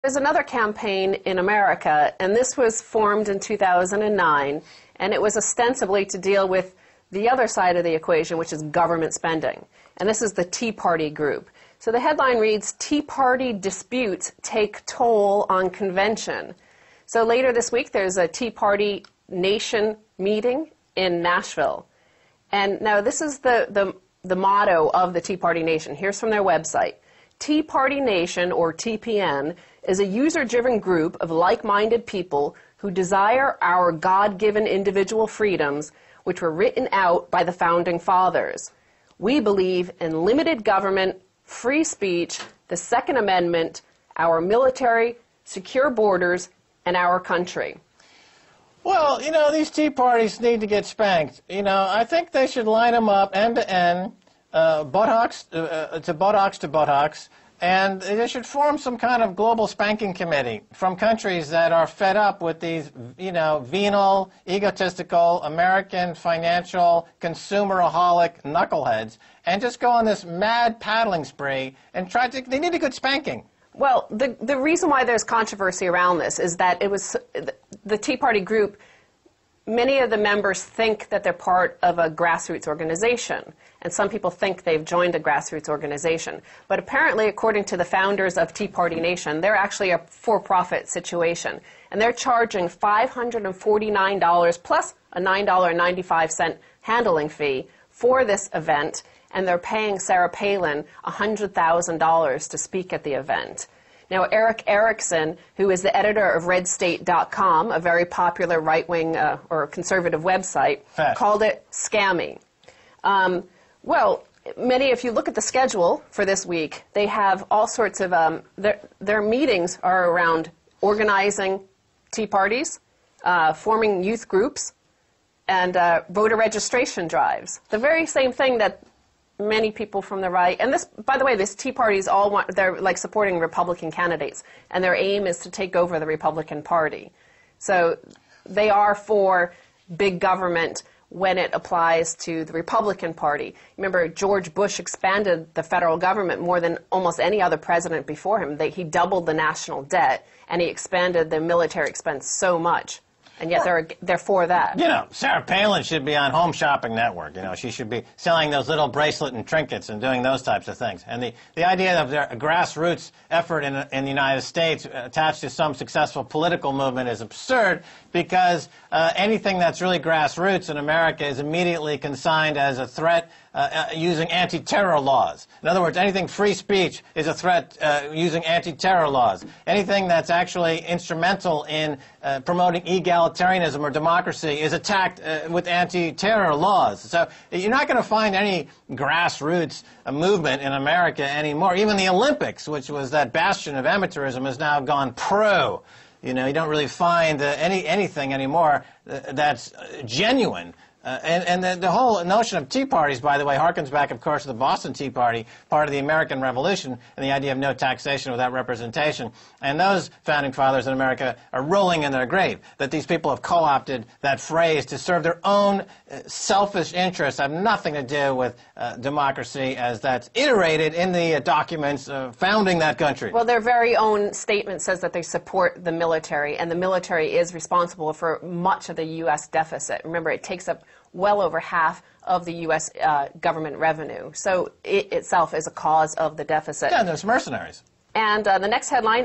There's another campaign in America, and this was formed in 2009, and it was ostensibly to deal with the other side of the equation, which is government spending. And this is the Tea Party group. So the headline reads, Tea Party disputes take toll on convention. So later this week, there's a Tea Party Nation meeting in Nashville. And now this is the motto of the Tea Party Nation. Here's from their website. Tea Party Nation, or TPN, is a user-driven group of like-minded people who desire our God-given individual freedoms, which were written out by the Founding Fathers. We believe in limited government, free speech, the Second Amendment, our military, secure borders, and our country. Well, you know, these Tea Parties need to get spanked. You know, I think they should line them up end to end, buttocks to buttocks, and they should form some kind of global spanking committee from countries that are fed up with these, you know, venal, egotistical, American, financial, consumeraholic knuckleheads, and just go on this mad paddling spree and try to, they need a good spanking. Well, the reason why there's controversy around this is that it was the Tea Party group. Many of the members think that they're part of a grassroots organization, and some people think they've joined a grassroots organization. But apparently, according to the founders of Tea Party Nation, they're actually a for-profit situation, and they're charging $549 plus a $9.95 handling fee for this event, and they're paying Sarah Palin $100,000 to speak at the event. Now, Eric Erickson, who is the editor of RedState.com, a very popular right-wing or conservative website, called it scammy. Well, if you look at the schedule for this week, they have all sorts of, their meetings are around organizing tea parties, forming youth groups, and voter registration drives. The very same thing that many people from the right, and this, by the way, this Tea Parties all want, they're like supporting Republican candidates, and their aim is to take over the Republican Party. So they are for big government when it applies to the Republican Party. Remember, George Bush expanded the federal government more than almost any other president before him. He doubled the national debt, and he expanded the military expense so much. And yet they're for that. You know, Sarah Palin should be on Home Shopping Network. You know, she should be selling those little bracelet and trinkets and doing those types of things. And the idea of their grassroots effort in the United States attached to some successful political movement is absurd, because anything that's really grassroots in America is immediately consigned as a threat using anti-terror laws. In other words, anything free speech is a threat using anti-terror laws. Anything that's actually instrumental in promoting egalitarianism or democracy is attacked with anti-terror laws. So you're not going to find any grassroots movement in America anymore. Even the Olympics, which was that bastion of amateurism, has now gone pro. You know, you don't really find anything anymore that's genuine. And the whole notion of Tea Parties, by the way, harkens back, of course, to the Boston Tea Party, part of the American Revolution, and the idea of no taxation without representation. And those founding fathers in America are rolling in their grave, that these people have co-opted that phrase to serve their own selfish interests, have nothing to do with democracy as that's iterated in the documents founding that country. Well, their very own statement says that they support the military, and the military is responsible for much of the U.S. deficit. Remember, it takes up well over half of the U.S. Government revenue. So it itself is a cause of the deficit. Yeah, there's mercenaries. And the next headline.